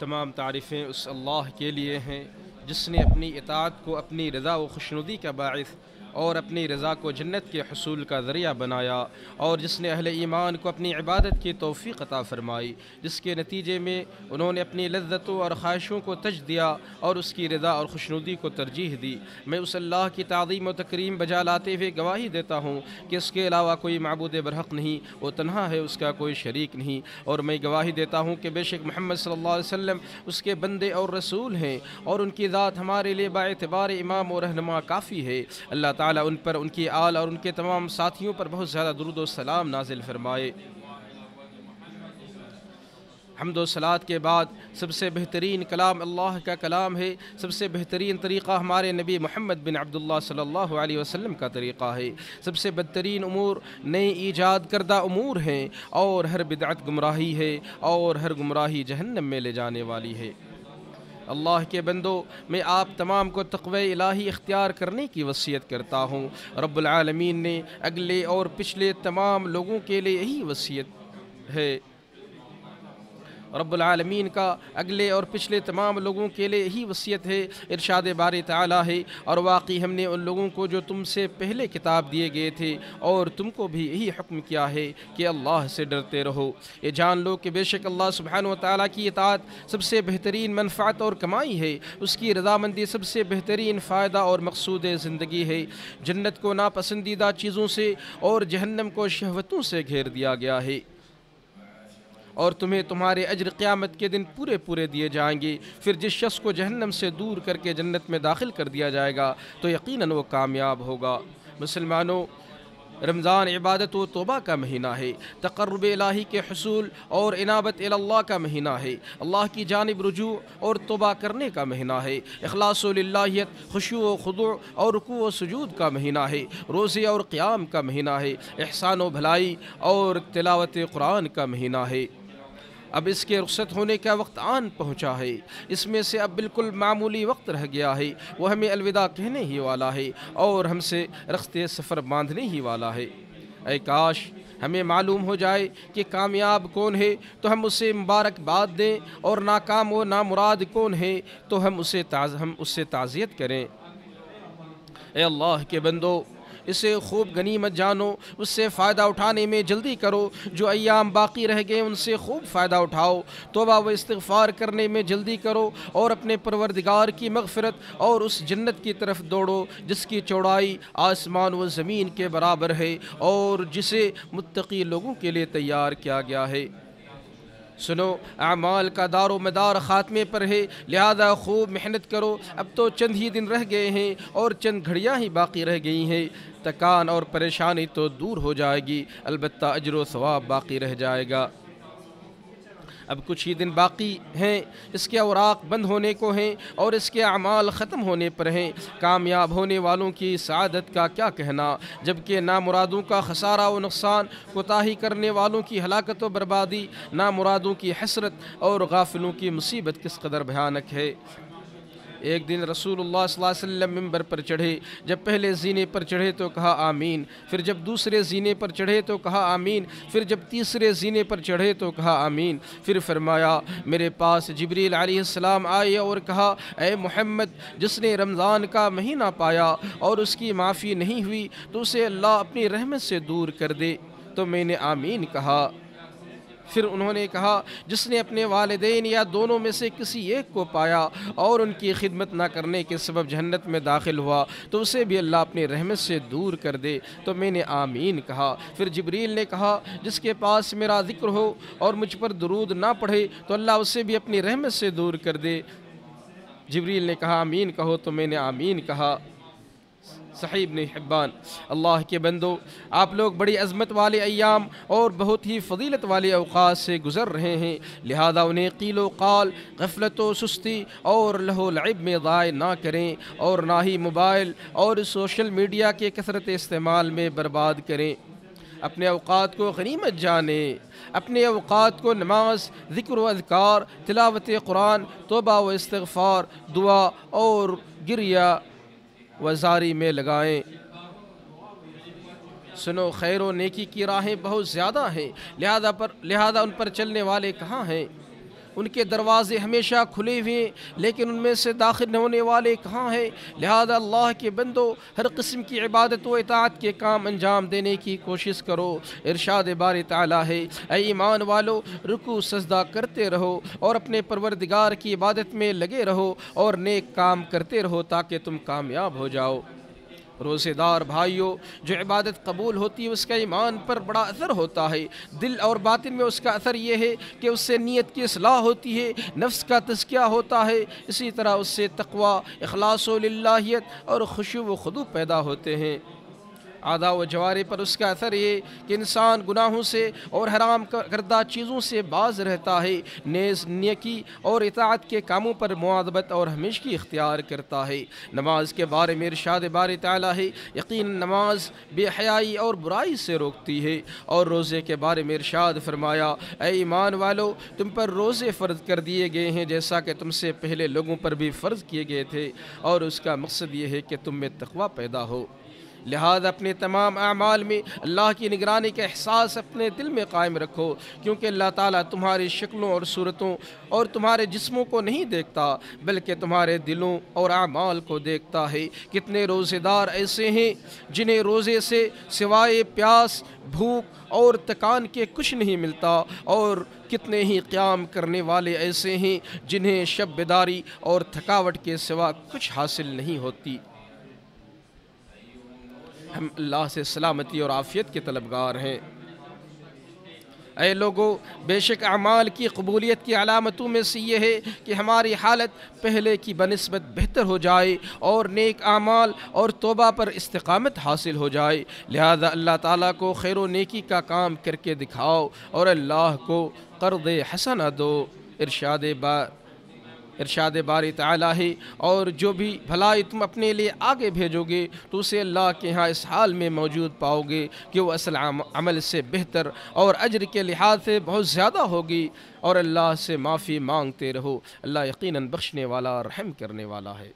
تمام تعریفیں اس اللہ کے لیے ہیں جس نے اپنی اطاعت کو اپنی رضا و خوشنودی کا باعث اور اپنی رضا کو جنت کے حصول کا ذریعہ بنایا، اور جس نے اہل ایمان کو اپنی عبادت کی توفیق عطا فرمائی، جس کے نتیجے میں انہوں نے اپنی لذتوں اور خواہشوں کو تج دیا اور اس کی رضا اور خوشنودی کو ترجیح دی۔ میں اس اللہ کی تعظیم و تکریم بجا لاتے ہوئے گواہی دیتا ہوں کہ اس کے علاوہ کوئی معبود برحق نہیں، وہ تنہا ہے، اس کا کوئی شریک نہیں، اور میں گواہی دیتا ہوں کہ بے شک محمد صلی اللہ علیہ وسلم اس کے بندے اور رسول ہیں، اور ان کی ذات ہمارے لیے باعتبار امام و رہنما کافی ہے۔ اللہ تعالیٰ ان پر، ان کی آل اور ان کے تمام ساتھیوں پر بہت زیادہ درود و سلام نازل فرمائے۔ حمد و صلات کے بعد سب سے بہترین کلام اللہ کا کلام ہے، سب سے بہترین طریقہ ہمارے نبی محمد بن عبداللہ صلی اللہ علیہ وسلم کا طریقہ ہے، سب سے بدترین امور نئے ایجاد کردہ امور ہیں، اور ہر بدعت گمراہی ہے، اور ہر گمراہی جہنم میں لے جانے والی ہے۔ اللہ کے بندو، میں آپ تمام کو تقوی الہی اختیار کرنے کی وصیت کرتا ہوں۔ رب العالمین نے اگلے اور پچھلے تمام لوگوں کے لیے یہی وصیت ہے، رب العالمین کا اگلے اور پچھلے تمام لوگوں کے لیے یہی وصیت ہے، ارشاد باری تعالیٰ ہے، اور واقعی ہم نے ان لوگوں کو جو تم سے پہلے کتاب دیے گئے تھے اور تم کو بھی یہی حکم کیا ہے کہ اللہ سے ڈرتے رہو۔ یہ جان لو کہ بے شک اللہ سبحانہ و تعالیٰ کی اطاعت سب سے بہترین منفعت اور کمائی ہے، اس کی رضامندی سب سے بہترین فائدہ اور مقصود زندگی ہے۔ جنت کو ناپسندیدہ چیزوں سے اور جہنم کو شہوتوں سے گھیر دیا گیا ہے، اور تمہیں تمہارے اجر قیامت کے دن پورے پورے دیے جائیں گے۔ پھر جس شخص کو جہنم سے دور کر کے جنت میں داخل کر دیا جائے گا تو یقیناً وہ کامیاب ہوگا۔ مسلمانوں، رمضان عبادت و توبہ کا مہینہ ہے، تقرب الہی کے حصول اور انابت اللہ کا مہینہ ہے، اللہ کی جانب رجوع اور توبہ کرنے کا مہینہ ہے، اخلاص و للہیت، خشوع و خضوع اور رکوع و سجود کا مہینہ ہے، روزے اور قیام کا مہینہ ہے، احسان و بھلائی اور تلاوت قرآن کا مہینہ ہے۔ اب اس کے رخصت ہونے کا وقت آن پہنچا ہے، اس میں سے اب بالکل معمولی وقت رہ گیا ہے، وہ ہمیں الوداع کہنے ہی والا ہے اور ہم سے رخت سفر باندھنے ہی والا ہے۔ اے کاش ہمیں معلوم ہو جائے کہ کامیاب کون ہے تو ہم اسے مبارکباد دیں، اور ناکام و نامراد کون ہے تو ہم اس سے تعزیت کریں۔ اے اللہ کے بندو، اسے خوب غنیمت جانو، اس سے فائدہ اٹھانے میں جلدی کرو، جو ایام باقی رہ گئے ان سے خوب فائدہ اٹھاؤ، توبہ و استغفار کرنے میں جلدی کرو، اور اپنے پروردگار کی مغفرت اور اس جنت کی طرف دوڑو جس کی چوڑائی آسمان و زمین کے برابر ہے اور جسے متقی لوگوں کے لیے تیار کیا گیا ہے۔ سنو، اعمال کا دار و مدار خاتمے پر ہے، لہذا خوب محنت کرو، اب تو چند ہی دن رہ گئے ہیں اور چند گھڑیاں ہی باقی رہ گئی ہیں۔ تکان اور پریشانی تو دور ہو جائے گی، البتہ اجر و ثواب باقی رہ جائے گا۔ اب کچھ ہی دن باقی ہیں، اس کے اوراق بند ہونے کو ہیں اور اس کے اعمال ختم ہونے پر ہیں۔ کامیاب ہونے والوں کی سعادت کا کیا کہنا، جبکہ نامرادوں کا خسارہ و نقصان، کوتاہی کرنے والوں کی ہلاکت و بربادی، نامرادوں کی حسرت اور غافلوں کی مصیبت کس قدر بھیانک ہے۔ ایک دن رسول اللہ صلی اللہ علیہ وسلم ممبر پر چڑھے، جب پہلے زینے پر چڑھے تو کہا آمین، پھر جب دوسرے زینے پر چڑھے تو کہا آمین، پھر جب تیسرے زینے پر چڑھے تو کہا آمین، پھر فرمایا میرے پاس جبریل علیہ السلام آئے اور کہا اے محمد، جس نے رمضان کا مہینہ پایا اور اس کی معافی نہیں ہوئی تو اسے اللہ اپنی رحمت سے دور کر دے، تو میں نے آمین کہا۔ پھر انہوں نے کہا جس نے اپنے والدین یا دونوں میں سے کسی ایک کو پایا اور ان کی خدمت نہ کرنے کے سبب جہنت میں داخل ہوا تو اسے بھی اللہ اپنی رحمت سے دور کر دے، تو میں نے آمین کہا۔ پھر جبریل نے کہا جس کے پاس میرا ذکر ہو اور مجھ پر درود نہ پڑھے تو اللہ اسے بھی اپنی رحمت سے دور کر دے۔ جبریل نے کہا آمین کہو، تو میں نے آمین کہا۔ صحیح ابن حبان۔ اللہ کے بندو، آپ لوگ بڑی عظمت والے ایام اور بہت ہی فضیلت والے اوقات سے گزر رہے ہیں، لہذا انہیں قیل و قال، غفلت و سستی اور لہو لعب میں ضائع نہ کریں، اور نہ ہی موبائل اور سوشل میڈیا کے کثرت استعمال میں برباد کریں۔ اپنے اوقات کو غنیمت جانیں، اپنے اوقات کو نماز، ذکر و اذکار، تلاوت قرآن، توبہ و استغفار، دعا اور گریہ وزاری میں لگائیں۔ سنو، خیر و نیکی کی راہیں بہت زیادہ ہیں، لہذا ان پر چلنے والے کہاں ہیں؟ ان کے دروازے ہمیشہ کھلے ہوئے ہیں، لیکن ان میں سے داخل نہ ہونے والے کہاں ہیں؟ لہذا اللہ کے بندو، ہر قسم کی عبادت و اطاعت کے کام انجام دینے کی کوشش کرو۔ ارشاد باری تعالیٰ ہے، اے ایمان والو، رکوع سجدہ کرتے رہو اور اپنے پروردگار کی عبادت میں لگے رہو اور نیک کام کرتے رہو تاکہ تم کامیاب ہو جاؤ۔ روزے دار بھائیوں، جو عبادت قبول ہوتی ہے اس کا ایمان پر بڑا اثر ہوتا ہے۔ دل اور باطن میں اس کا اثر یہ ہے کہ اس سے نیت کی اصلاح ہوتی ہے، نفس کا تزکیہ ہوتا ہے، اسی طرح اس سے تقوی، اخلاص و للہیت اور خشوع و خضوع پیدا ہوتے ہیں۔ اعضاء و جوارح پر اس کا اثر یہ کہ انسان گناہوں سے اور حرام کردہ چیزوں سے باز رہتا ہے، نیز نیکی اور اطاعت کے کاموں پر مواظبت اور ہمیشگی اختیار کرتا ہے۔ نماز کے بارے میں ارشاد باری تعالیٰ ہے، یقین نماز بے حیائی اور برائی سے روکتی ہے۔ اور روزے کے بارے میں ارشاد فرمایا، اے ایمان والو، تم پر روزے فرض کر دیے گئے ہیں جیسا کہ تم سے پہلے لوگوں پر بھی فرض کیے گئے تھے، اور اس کا مقصد یہ ہے کہ تم میں تقوی پیدا ہو۔ لہذا اپنے تمام اعمال میں اللہ کی نگرانی کا احساس اپنے دل میں قائم رکھو، کیونکہ اللہ تعالیٰ تمہاری شکلوں اور صورتوں اور تمہارے جسموں کو نہیں دیکھتا بلکہ تمہارے دلوں اور اعمال کو دیکھتا ہے۔ کتنے روزے دار ایسے ہیں جنہیں روزے سے سوائے پیاس، بھوک اور تکان کے کچھ نہیں ملتا، اور کتنے ہی قیام کرنے والے ایسے ہیں جنہیں شب بیداری اور تھکاوٹ کے سوا کچھ حاصل نہیں ہوتی۔ ہم اللہ سے سلامتی اور عافیت کے طلبگار ہیں۔ اے لوگو، بے شک اعمال کی قبولیت کی علامتوں میں سے یہ ہے کہ ہماری حالت پہلے کی بنسبت بہتر ہو جائے اور نیک اعمال اور توبہ پر استقامت حاصل ہو جائے۔ لہذا اللہ تعالیٰ کو خیر و نیکی کا کام کر کے دکھاؤ اور اللہ کو قرض حسنہ دو۔ ارشاد باری تعالیٰ ہے، اور جو بھی بھلائی تم اپنے لیے آگے بھیجو گے تو اسے اللہ کے ہاں اس حال میں موجود پاؤ گے کہ وہ اصل عمل سے بہتر اور اجر کے لحاظ سے بہت زیادہ ہوگی، اور اللہ سے معافی مانگتے رہو۔ اللہ یقیناً بخشنے والا اور رحم کرنے والا ہے۔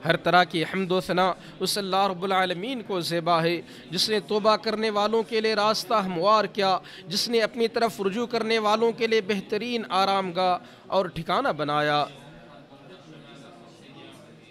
ہر طرح کی حمد و ثنا اس اللہ رب العالمین کو زیبا ہے، جس نے توبہ کرنے والوں کے لیے راستہ ہموار کیا، جس نے اپنی طرف رجوع کرنے والوں کے لیے بہترین آرام گاہ اور ٹھکانہ بنایا،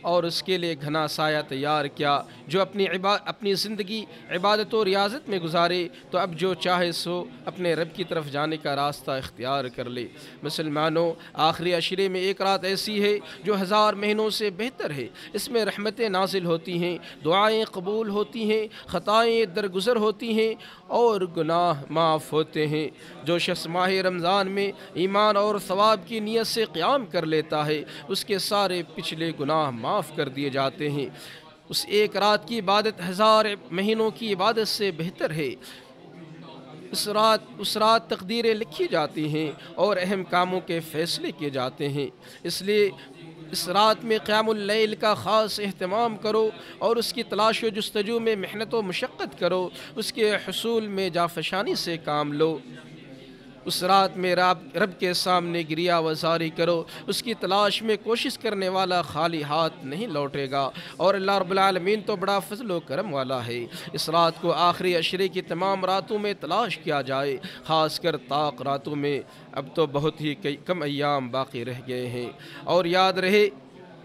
اور اس کے لیے گھنا سایہ تیار کیا۔ جو اپنی زندگی عبادت و ریاضت میں گزارے تو اب جو چاہے سو اپنے رب کی طرف جانے کا راستہ اختیار کر لے۔ مسلمانوں، آخری عشرے میں ایک رات ایسی ہے جو 1000 مہینوں سے بہتر ہے۔ اس میں رحمتیں نازل ہوتی ہیں، دعائیں قبول ہوتی ہیں، خطائیں درگزر ہوتی ہیں اور گناہ معاف ہوتے ہیں۔ جو شخص ماہ رمضان میں ایمان اور ثواب کی نیت سے قیام کر لیتا ہے، اس کے سارے پچھلے گناہ معاف کر دیے جاتے ہیں۔ اس ایک رات کی عبادت 1000 مہینوں کی عبادت سے بہتر ہے۔ اس رات تقدیریں لکھی جاتی ہیں اور اہم کاموں کے فیصلے کیے جاتے ہیں۔ اس لیے اس رات میں قیام اللیل کا خاص اہتمام کرو اور اس کی تلاش و جستجو میں محنت و مشقت کرو، اس کے حصول میں جافشانی سے کام لو۔ اس رات میں رب کے سامنے گریہ وزاری کرو، اس کی تلاش میں کوشش کرنے والا خالی ہاتھ نہیں لوٹے گا، اور اللہ رب العالمین تو بڑا فضل و کرم والا ہے۔ اس رات کو آخری عشرے کی تمام راتوں میں تلاش کیا جائے، خاص کر طاق راتوں میں۔ اب تو بہت ہی کم ایام باقی رہ گئے ہیں، اور یاد رہے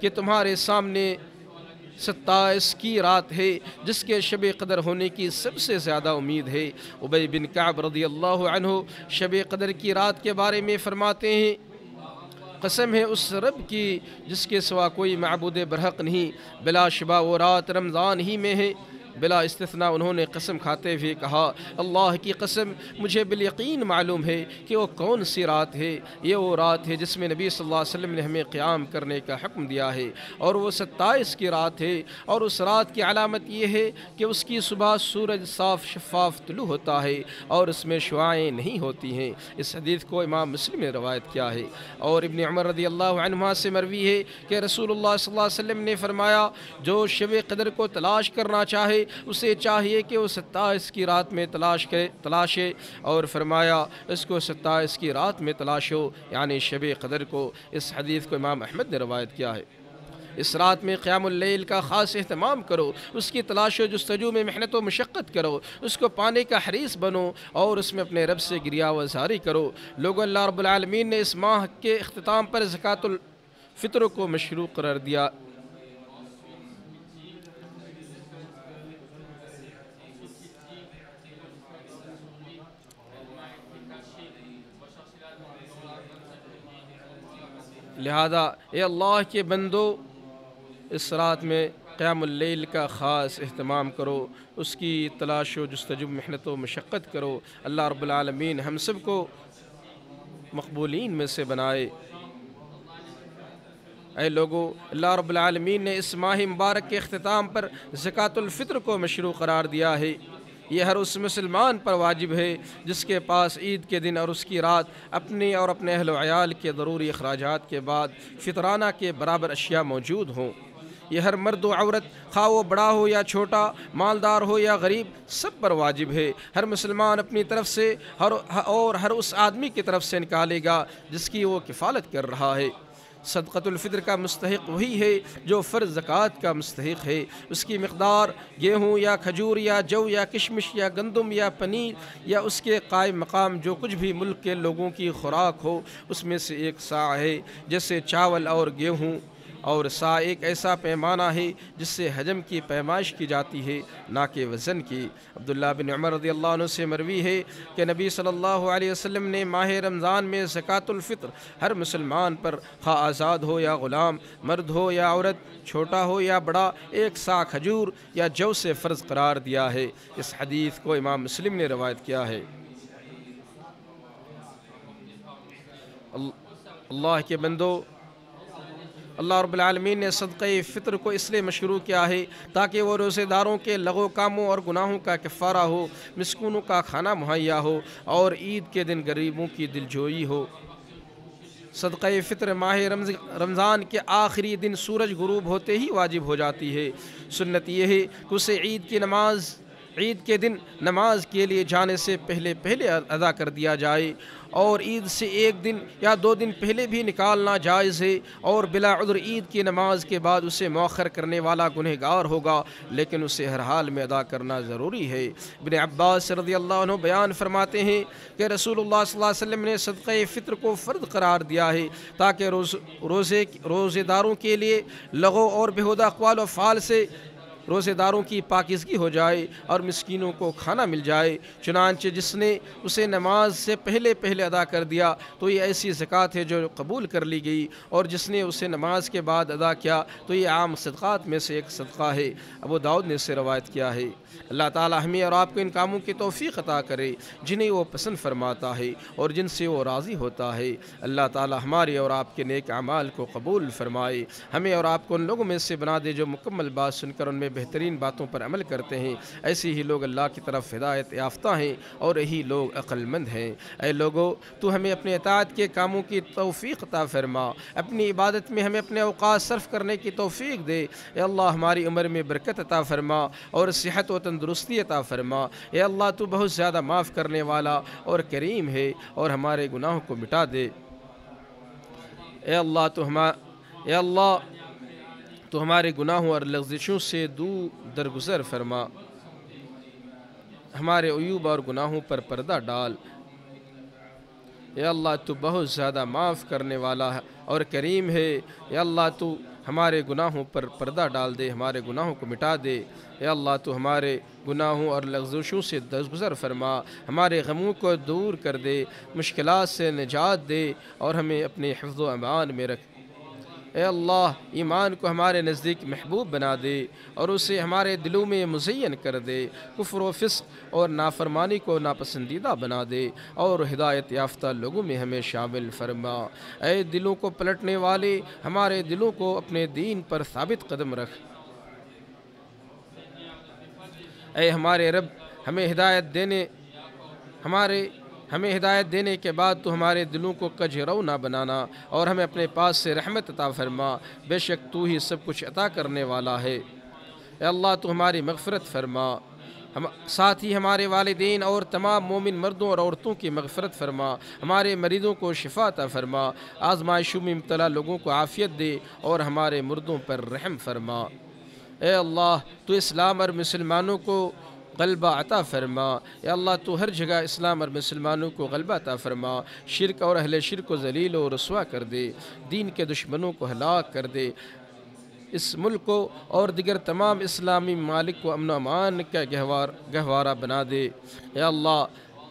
کہ تمہارے سامنے 27 کی رات ہے جس کے شب قدر ہونے کی سب سے زیادہ امید ہے۔ ابی بن کعب رضی اللہ عنہ شب قدر کی رات کے بارے میں فرماتے ہیں، قسم ہے اس رب کی جس کے سوا کوئی معبود برحق نہیں، بلا شبہ وہ رات رمضان ہی میں ہے۔ بلا استثناء انہوں نے قسم کھاتے ہوئے کہا، اللہ کی قسم مجھے بالیقین معلوم ہے کہ وہ کون سی رات ہے۔ یہ وہ رات ہے جس میں نبی صلی اللہ علیہ وسلم نے ہمیں قیام کرنے کا حکم دیا ہے، اور وہ 27 کی رات ہے، اور اس رات کی علامت یہ ہے کہ اس کی صبح سورج صاف شفاف طلوع ہوتا ہے اور اس میں شعاعیں نہیں ہوتی ہیں۔ اس حدیث کو امام مسلم نے روایت کیا ہے، اور ابن عمر رضی اللہ عنہما سے مروی ہے کہ رسول اللہ صلی اللہ علیہ وسلم نے فرمایا، جو شب قدر کو تلاش کرنا چاہے اسے چاہیے کہ وہ 27 کی رات میں تلاشے، اور فرمایا اس کو 27 کی رات میں تلاشو، یعنی شب قدر کو۔ اس حدیث کو امام احمد نے روایت کیا ہے۔ اس رات میں قیام اللیل کا خاص اہتمام کرو، اس کی تلاش و جستجو میں محنت و مشقت کرو، اس کو پانے کا حریص بنو، اور اس میں اپنے رب سے گریہ وزاری کرو۔ لوگوں، اللہ رب العالمین نے اس ماہ کے اختتام پر زکوٰۃ الفطر کو مشروع قرار دیا۔ لہذا اے اللہ کے بندو، اس رات میں قیام اللیل کا خاص اہتمام کرو، اس کی تلاش و جستجو محنت و مشقت کرو۔ اللہ رب العالمین ہم سب کو مقبولین میں سے بنائے۔ اے لوگو، اللہ رب العالمین نے اس ماہ مبارک کے اختتام پر زکوٰۃ الفطر کو مشروع قرار دیا ہے۔ یہ ہر اس مسلمان پر واجب ہے جس کے پاس عید کے دن اور اس کی رات اپنے اور اپنے اہل و عیال کے ضروری اخراجات کے بعد فطرانہ کے برابر اشیاء موجود ہوں۔ یہ ہر مرد و عورت، خواہ وہ بڑا ہو یا چھوٹا، مالدار ہو یا غریب، سب پر واجب ہے۔ ہر مسلمان اپنی طرف سے اور ہر اس آدمی کی طرف سے نکالے گا جس کی وہ کفالت کر رہا ہے۔ صدقۃ الفطر کا مستحق وہی ہے جو فرض زکوٰۃ کا مستحق ہے۔ اس کی مقدار گیہوں یا کھجور یا جو یا کشمش یا گندم یا پنیر یا اس کے قائم مقام جو کچھ بھی ملک کے لوگوں کی خوراک ہو، اس میں سے 1 صاع ہے۔ جیسے چاول اور گیہوں، اور صاع ایک ایسا پیمانہ ہے جس سے حجم کی پیمائش کی جاتی ہے، نہ کہ وزن کی۔ عبداللہ بن عمر رضی اللہ عنہ سے مروی ہے کہ نبی صلی اللہ علیہ وسلم نے ماہ رمضان میں زکوٰۃ الفطر ہر مسلمان پر، خواہ آزاد ہو یا غلام، مرد ہو یا عورت، چھوٹا ہو یا بڑا، 1 صاع کھجور یا جو سے فرض قرار دیا ہے۔ اس حدیث کو امام مسلم نے روایت کیا ہے۔ اللہ کے بندو، اللہ رب العالمین نے صدقہ فطر کو اس لیے مشروع کیا ہے تاکہ وہ روزے داروں کے لغو کاموں اور گناہوں کا کفارہ ہو، مسکینوں کا کھانا مہیا ہو، اور عید کے دن غریبوں کی دلجوئی ہو۔ صدقہ فطر ماہ رمضان کے آخری دن سورج غروب ہوتے ہی واجب ہو جاتی ہے۔ سنت یہ ہے کہ اسے عید کے دن نماز کے لیے جانے سے پہلے ادا کر دیا جائے، اور عید سے 1 دن یا 2 دن پہلے بھی نکالنا جائز ہے، اور بلا عذر عید کی نماز کے بعد اسے مؤخر کرنے والا گنہگار ہوگا، لیکن اسے ہر حال میں ادا کرنا ضروری ہے۔ ابن عباس رضی اللہ عنہ بیان فرماتے ہیں کہ رسول اللہ صلی اللہ علیہ وسلم نے صدقہ فطر کو فرض قرار دیا ہے تاکہ روزے داروں کے لیے لغو اور بیہودہ اقوال و افعال سے روزے داروں کی پاکیزگی ہو جائے اور مسکینوں کو کھانا مل جائے۔ چنانچہ جس نے اسے نماز سے پہلے ادا کر دیا تو یہ ایسی زکوٰۃ ہے جو قبول کر لی گئی، اور جس نے اسے نماز کے بعد ادا کیا تو یہ عام صدقات میں سے ایک صدقہ ہے۔ ابو داؤد نے اسے روایت کیا ہے۔ اللہ تعالی ہمیں اور آپ کو ان کاموں کی توفیق عطا کرے جنہیں وہ پسند فرماتا ہے اور جن سے وہ راضی ہوتا ہے۔ اللہ تعالی ہمارے اور آپ کے نیک اعمال کو قبول فرمائے۔ ہمیں اور آپ کو ان لوگوں میں سے بنا دے جو مکمل بات سن کر ان میں بہترین باتوں پر عمل کرتے ہیں۔ ایسے ہی لوگ اللہ کی طرف ہدایت یافتہ ہیں اور یہی لوگ عقل مند ہیں۔ اے لوگو، تو ہمیں اپنے اطاعت کے کاموں کی توفیق عطا فرما، اپنی عبادت میں ہمیں اپنے اوقات صرف کرنے کی توفیق دے۔ اے اللہ ہماری عمر میں برکت عطا فرما اور صحت و تندرستی عطا فرما۔ اے اللہ تو بہت زیادہ معاف کرنے والا اور کریم ہے اور ہمارے گناہوں کو مٹا دے۔ اے اللہ تو ہمارے گناہوں اور لغزشوں سے درگزر فرما، ہمارے عیوب اور گناہوں پر پردہ ڈال۔ اے اللہ تو بہت زیادہ معاف کرنے والا اور کریم ہے۔ اے اللہ تو ہمارے گناہوں پر پردہ ڈال دے، ہمارے گناہوں کو مٹا دے۔ اے اللہ تو ہمارے گناہوں اور لغزشوں سے درگزر فرما، ہمارے غموں کو دور کر دے، مشکلات سے نجات دے اور ہمیں اپنے حفظ و امان میں رکھ۔ اے اللہ ایمان کو ہمارے نزدیک محبوب بنا دے اور اسے ہمارے دلوں میں مزین کر دے، کفر و فسق اور نافرمانی کو ناپسندیدہ بنا دے اور ہدایت یافتہ لوگوں میں ہمیں شامل فرما۔ اے دلوں کو پلٹنے والے، ہمارے دلوں کو اپنے دین پر ثابت قدم رکھ۔ اے ہمارے رب، ہمیں ہدایت دینے کے بعد تو ہمارے دلوں کو کج رو نہ بنانا اور ہمیں اپنے پاس سے رحمت عطا فرما۔ بے شک تو ہی سب کچھ عطا کرنے والا ہے۔ اے اللہ تو ہماری مغفرت فرما، ساتھ ہی ہمارے والدین اور تمام مومن مردوں اور عورتوں کی مغفرت فرما، ہمارے مریضوں کو شفا عطا فرما، آزمائشوں میں مبتلا لوگوں کو عافیت دے اور ہمارے مردوں پر رحم فرما۔ اے اللہ تو اسلام اور مسلمانوں کو غلبہ عطا فرما، اے اللہ تو ہر جگہ اسلام اور مسلمانوں کو غلبہ عطا فرما، شرک اور اہل شرک کو ذلیل و رسوا کر دے، دین کے دشمنوں کو ہلاک کر دے، اس ملک کو اور دیگر تمام اسلامی ممالک کو امن و امان کا گہوارہ بنا دے۔ اے اللہ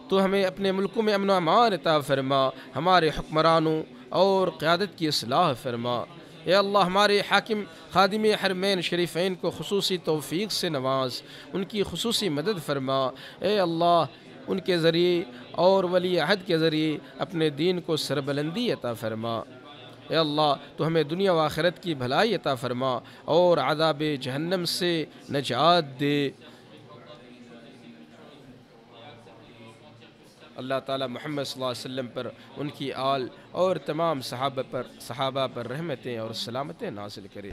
تو ہمیں اپنے ملکوں میں امن و امان عطا فرما، ہمارے حکمرانوں اور قیادت کی اصلاح فرما۔ اے اللہ ہمارے حاکم خادم حرمین شریفین کو خصوصی توفیق سے نواز، ان کی خصوصی مدد فرما۔ اے اللہ ان کے ذریعے اور ولی عہد کے ذریعے اپنے دین کو سربلندی عطا فرما۔ اے اللہ تو ہمیں دنیا و آخرت کی بھلائی عطا فرما اور عذاب جہنم سے نجات دے۔ اللہ تعالی محمد صلی اللہ علیہ وسلم پر، ان کی آل اور تمام صحابہ پر رحمتیں اور سلامتیں نازل کرے۔